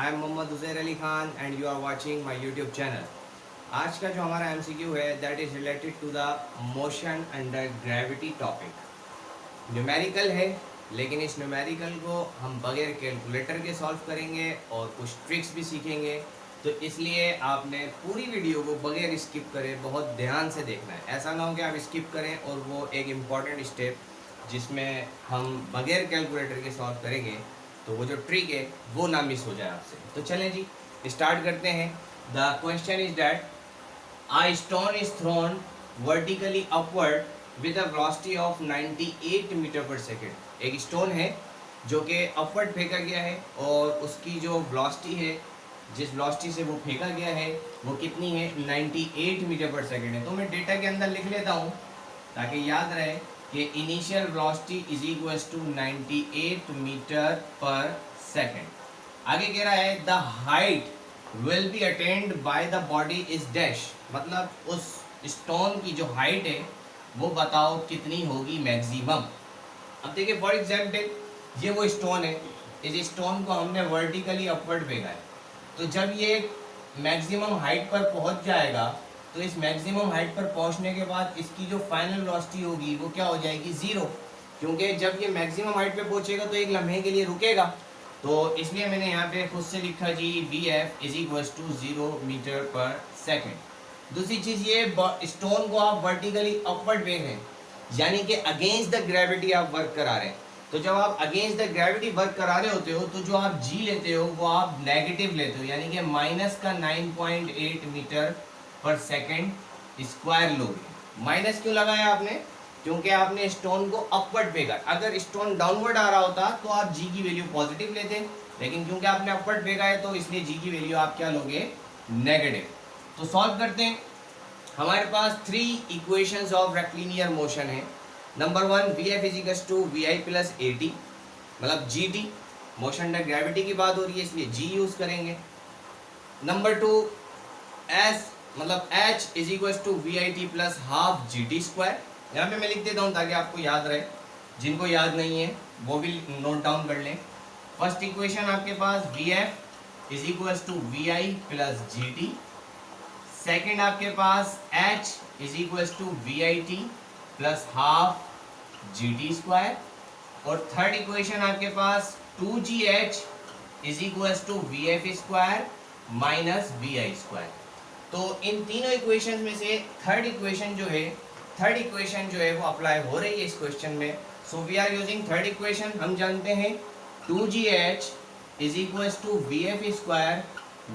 I am Mohammad Uzair Ali Khan and you are watching my YouTube channel. आज का जो हमारा एमसीक्यू है that is related to the motion under gravity topic. Numerical है, लेकिन इस न्यूमेरिकल को हम बगैर कैलकुलेटर के सॉल्व करेंगे और कुछ ट्रिक्स भी सीखेंगे। तो इसलिए आपने पूरी वीडियो को बगैर स्किप करे बहुत ध्यान से देखना है। ऐसा ना हो कि आप स्किप करें और वो एक इम्पॉर्टेंट स्टेप जिसमें हम बगैर कैलकुलेटर के सॉल्व करेंगे तो वो जो ट्रिक है वो ना मिस हो जाए आपसे। तो चलें जी, स्टार्ट करते हैं। The question is that a stone is thrown vertically upward with a velocity of 98 metre per second. एक स्टोन है जो कि अपवर्ड फेंका गया है और उसकी जो वेलोसिटी है, जिस वेलोसिटी से वो फेंका गया है वो कितनी है, 98 मीटर पर सेकेंड है। तो मैं डेटा के अंदर लिख लेता हूँ ताकि याद रहे कि initial velocity is equal to 98 metre per second. आगे कह रहा है the height will be attained by the body is dash, मतलब उस स्टोन की जो हाइट है वो बताओ कितनी होगी मैक्सिमम। अब देखिए फॉर एग्जाम्पल ये वो स्टोन है, इस स्टोन को हमने वर्टिकली अपवर्ड फेंका है, तो जब ये मैक्सिमम हाइट पर पहुंच जाएगा तो इस मैक्सिमम हाइट पर पहुंचने के बाद इसकी जो फाइनल वेलोसिटी होगी वो क्या हो जाएगी, ज़ीरो। क्योंकि जब ये मैक्सिमम हाइट पे पहुंचेगा तो एक लम्हे के लिए रुकेगा, तो इसलिए मैंने यहाँ पे खुद से लिखा जी VF is equal to 0 metre per second. दूसरी चीज़ ये स्टोन को आप वर्टिकली अपवर्ड फेंक रहे हैं, यानी कि अगेंस्ट द ग्रेविटी आप वर्क करा रहे हैं। तो जब आप अगेंस्ट द ग्रेविटी वर्क करा रहे होते हो तो जो आप जी लेते हो वो आप नेगेटिव लेते हो, यानी कि माइनस का 9.8 मीटर पर सेकेंड स्क्वायर लोगे। माइनस क्यों लगाया आपने, क्योंकि आपने स्टोन को अपवर्ड फेंका। अगर स्टोन डाउनवर्ड आ रहा होता तो आप जी की वैल्यू पॉजिटिव लेते, लेकिन क्योंकि आपने अपवर्ड फेंका है तो इसलिए जी की वैल्यू आप क्या लोगे, नेगेटिव। तो सॉल्व करते हैं। हमारे पास 3 इक्वेशंस ऑफ रेक्टिलिनियर मोशन है। Number 1 VF is equal to VI plus AT, मतलब GT, मोशन अंडर ग्रेविटी की बात हो रही है इसलिए G यूज करेंगे। नंबर 2 S मतलब H is equal to VIT plus half GT square. यहाँ पे मैं लिख देता हूँ ताकि आपको याद रहे, जिनको याद नहीं है वो भी नोट डाउन कर लें। फर्स्ट इक्वेशन आपके पास VF is equal to VI plus GT। Second आपके पास H is equal to VIT plus half GT square. और थर्ड इक्वेशन आपके पास 2GH is equal to VF square minus VI square. तो इन तीनों इक्वेशन में से थर्ड इक्वेशन जो है वो अप्लाई हो रही है इस क्वेश्चन में। So we are using third equation. हम जानते हैं 2GH is equal to VF square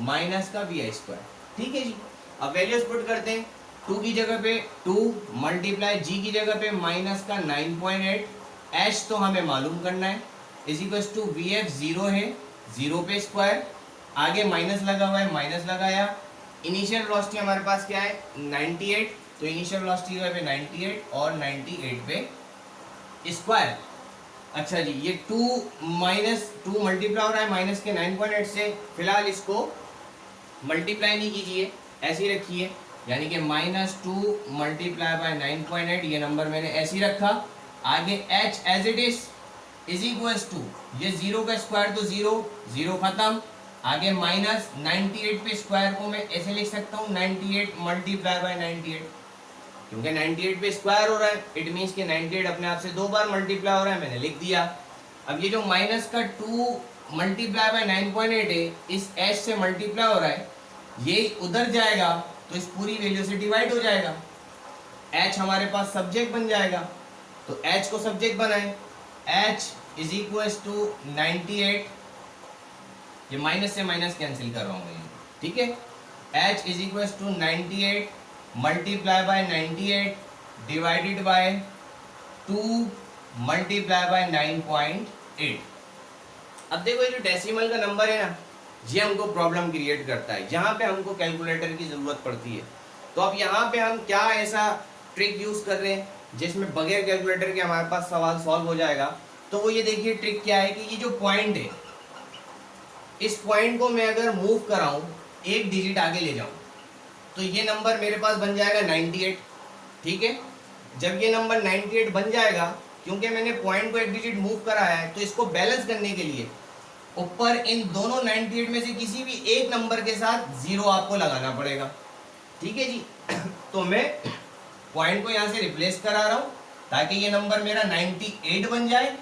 minus का VI स्क्वायर। ठीक है जी, अब वैल्यूज पुट करते हैं। 2 की जगह पे 2 मल्टीप्लाई G की जगह पे माइनस का 9.8, H तो हमें मालूम करना है, इज इक्वल टू VF 0 है, 0 पे स्क्वायर, आगे माइनस लगा हुआ है, माइनस लगाया। इनिशियल वेलोसिटी हमारे पास क्या है, 98, तो इनिशियल वेलोसिटी जो है पे 98 और 98 पे स्क्वायर। अच्छा जी, ये 2 मल्टीप्लाई हो रहा है माइनस के 9.8 से, फिलहाल इसको मल्टीप्लाई नहीं कीजिए, ऐसे ही रखिए, यानी कि -2 मल्टीप्लाई बाय 9.8, ये नंबर मैंने ऐसे ही रखा। आगे H as it is equal to, ये 0 का स्क्वायर तो 0 खत्म, आगे माइनस 98 पे स्क्वायर को मैं ऐसे लिख सकता हूँ 98 मल्टीप्लाई बाय 98, क्योंकि 98 पे स्क्वायर हो रहा है इट मीन्स कि 98 अपने आप से 2 बार मल्टीप्लाई हो रहा है, मैंने लिख दिया। अब ये जो माइनस का 2 मल्टीप्लाई बाय 9.8 है, इस H से मल्टीप्लाई हो रहा है, ये उधर जाएगा तो इस पूरी वैल्यू से डिवाइड हो जाएगा। H हमारे पास सब्जेक्ट बन जाएगा, तो H को सब्जेक्ट बनाए, H इज इक्वल टू 98, ये माइनस से माइनस कैंसिल कर रहा हूँ मैं, ठीक है। H is equal to 98 multiply by 98 divided by 2 multiply by 9.8। अब देखो ये जो डेसिमल का नंबर है ना, ये हमको प्रॉब्लम क्रिएट करता है, यहाँ पे हमको कैलकुलेटर की ज़रूरत पड़ती है। तो अब यहाँ पे हम क्या ऐसा ट्रिक यूज़ कर रहे हैं जिसमें बगैर कैलकुलेटर के हमारे पास सवाल सॉल्व हो जाएगा। तो वो ये देखिए ट्रिक क्या है कि ये जो पॉइंट है, इस पॉइंट को मैं अगर मूव कराऊं, एक डिजिट आगे ले जाऊं, तो ये नंबर मेरे पास बन जाएगा 98। ठीक है, जब ये नंबर 98 बन जाएगा, क्योंकि मैंने पॉइंट को एक डिजिट मूव कराया है, तो इसको बैलेंस करने के लिए ऊपर इन दोनों 98 में से किसी भी एक नंबर के साथ 0 आपको लगाना पड़ेगा, ठीक है जी। तो मैं पॉइंट को यहाँ से रिप्लेस करा रहा हूँ ताकि ये नंबर मेरा 98 बन जाए,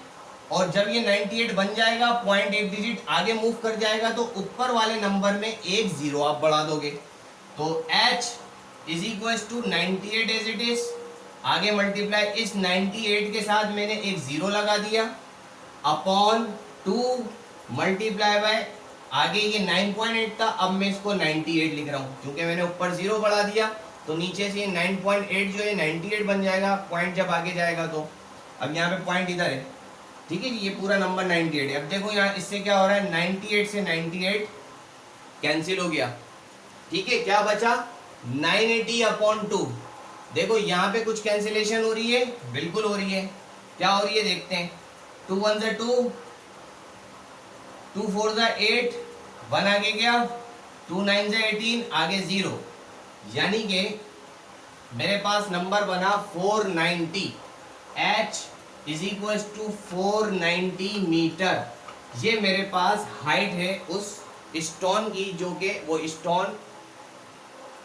और जब ये 98 बन जाएगा पॉइंट एक डिजिट आगे मूव कर जाएगा तो ऊपर वाले नंबर में एक 0 आप बढ़ा दोगे। तो h is equal to 98 as it is, आगे मल्टीप्लाई इस 98 के साथ मैंने एक 0 लगा दिया अपॉन 2 मल्टीप्लाई बाय, आगे ये 9.8 था, अब मैं इसको 98 लिख रहा हूँ क्योंकि मैंने ऊपर 0 बढ़ा दिया, तो नीचे से 9.8 जो है 98 बन जाएगा पॉइंट जब आगे जाएगा। तो अब यहाँ पे पॉइंट इधर है, ठीक है जी, ये पूरा नंबर 98 है। अब देखो यहाँ इससे क्या हो रहा है, 98 से 98 कैंसिल हो गया, ठीक है, क्या बचा 980 अपॉन 2। देखो यहाँ पे कुछ कैंसिलेशन हो रही है, बिल्कुल हो रही है, क्या हो रही है देखते हैं। 2 1 2, 2 4 8, 1 आगे गया, 2 9 18, आगे 0, यानी कि मेरे पास नंबर बना 490। h is equal to 490 metre, ये मेरे पास हाइट है उस स्टोन की जो कि वो स्टोन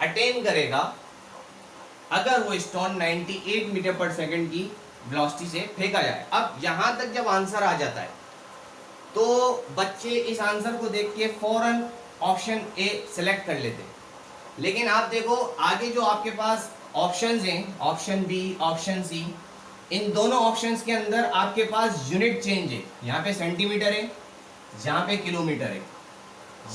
अटेन करेगा अगर वो स्टोन 98 मीटर पर सेकंड की वेलोसिटी से फेंका जाए। अब यहां तक जब आंसर आ जाता है तो बच्चे इस आंसर को देख के फौरन ऑप्शन ए सिलेक्ट कर लेते हैं, लेकिन आप देखो आगे जो आपके पास ऑप्शंस हैं, ऑप्शन बी, ऑप्शन सी, इन दोनों ऑप्शंस के अंदर आपके पास यूनिट चेंज है। यहाँ पे सेंटीमीटर है, यहाँ पे किलोमीटर है,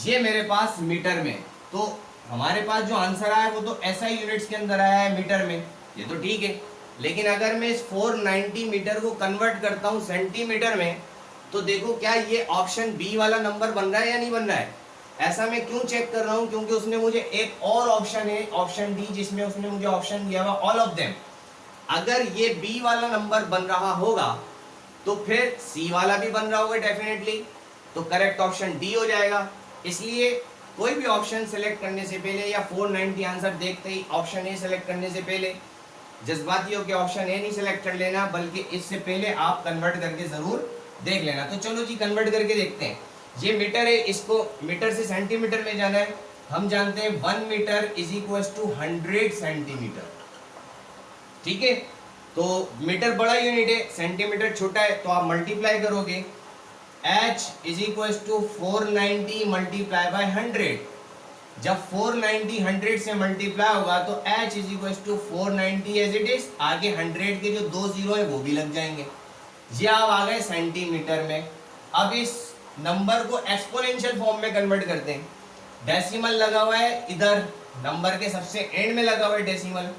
ये मेरे पास मीटर में। तो हमारे पास जो आंसर आया वो तो एसआई यूनिट्स के अंदर आया है मीटर में, ये तो ठीक है। लेकिन अगर मैं इस 490 मीटर को कन्वर्ट करता हूँ सेंटीमीटर में, तो देखो क्या ये ऑप्शन बी वाला नंबर बन रहा है या नहीं बन रहा है। ऐसा मैं क्यों चेक कर रहा हूँ, क्योंकि उसने मुझे एक और ऑप्शन है, ऑप्शन डी, जिसमें उसने मुझे ऑप्शन दिया हुआ ऑल ऑफ देम। अगर ये बी वाला नंबर बन रहा होगा तो फिर सी वाला भी बन रहा होगा डेफिनेटली, तो करेक्ट ऑप्शन डी हो जाएगा। इसलिए कोई भी ऑप्शन सेलेक्ट करने से पहले या 490 आंसर देखते ही ऑप्शन ए सेलेक्ट करने से पहले जज्बाती हो कि ऑप्शन ए नहीं सेलेक्ट कर लेना, बल्कि इससे पहले आप कन्वर्ट करके जरूर देख लेना। तो चलो जी कन्वर्ट करके देखते हैं। ये मीटर है, इसको मीटर से सेंटीमीटर में जाना है। हम जानते हैं 1 metre is equal to 100 centimetre, ठीक है। तो मीटर बड़ा यूनिट है, सेंटीमीटर छोटा है, तो आप मल्टीप्लाई करोगे h is equal to 490 multiply by 100। जब 490 100 से मल्टीप्लाई होगा तो h is equal to 490 as it is, आगे 100 के जो 2 जीरो है वो भी लग जाएंगे। ये आप आ गए सेंटीमीटर में। अब इस नंबर को एक्सपोनेंशियल फॉर्म में कन्वर्ट करते हैं। डेसिमल लगा हुआ है इधर, नंबर के सबसे एंड में लगा हुआ है डेसिमल।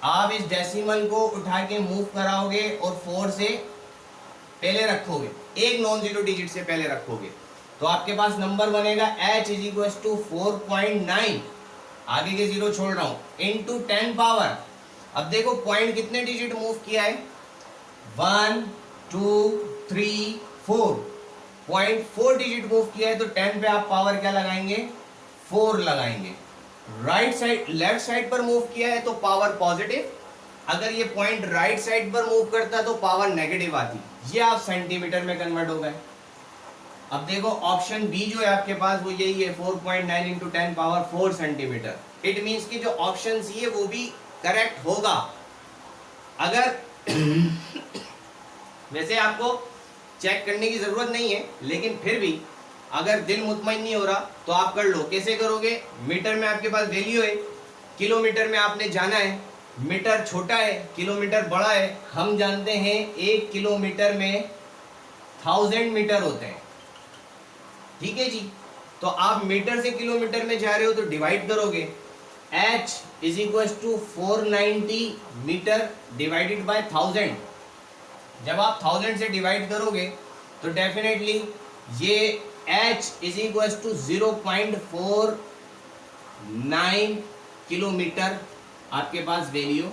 आप इस डेसिमल को उठा के मूव कराओगे और 4 से पहले रखोगे, एक नॉन जीरो डिजिट से पहले रखोगे, तो आपके पास नंबर बनेगा h इज इक्वल टू 4.9, आगे के जीरो छोड़ रहा हूं, इनटू 10 पावर। अब देखो पॉइंट कितने डिजिट मूव किया है, 1 2 3 4, पॉइंट 4 डिजिट मूव किया है, तो 10 पे आप पावर क्या लगाएंगे, 4 लगाएंगे। राइट साइड लेफ्ट साइड पर मूव किया है तो पावर पॉजिटिव, अगर ये पॉइंट राइट साइड पर मूव करता तो पावर नेगेटिव आती। ये आप सेंटीमीटर में कन्वर्ट हो गए। अब देखो ऑप्शन बी जो है आपके पास वो यही है, 4.9 into 10 power 4 centimetre. It means कि जो ऑप्शन सी है वो भी करेक्ट होगा। अगर वैसे आपको चेक करने की जरूरत नहीं है, लेकिन फिर भी अगर दिल मुतमईन नहीं हो रहा तो आप कर लो। कैसे करोगे, मीटर में आपके पास वैल्यू है, किलोमीटर में आपने जाना है, मीटर छोटा है किलोमीटर बड़ा है। हम जानते हैं 1 किलोमीटर में 1000 मीटर होते हैं, ठीक है जी। तो आप मीटर से किलोमीटर में जा रहे हो तो डिवाइड करोगे, h is equal to 490 metre divided by 1000। जब आप 1000 से डिवाइड करोगे तो डेफिनेटली ये h is equal to 0.49 kilometre आपके पास वैल्यू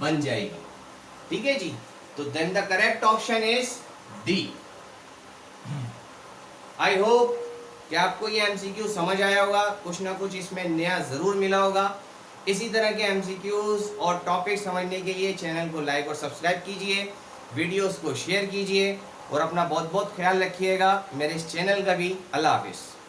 बन जाएगी, ठीक है जी। तो then the correct option is D. I hope कि आपको ये एमसीक्यू समझ आया होगा, कुछ ना कुछ इसमें नया जरूर मिला होगा। इसी तरह के एमसीक्यूज और टॉपिक समझने के लिए चैनल को लाइक और सब्सक्राइब कीजिए, वीडियोस को शेयर कीजिए और अपना बहुत बहुत ख्याल रखिएगा, मेरे इस चैनल का भी। अल्लाह हाफिज़।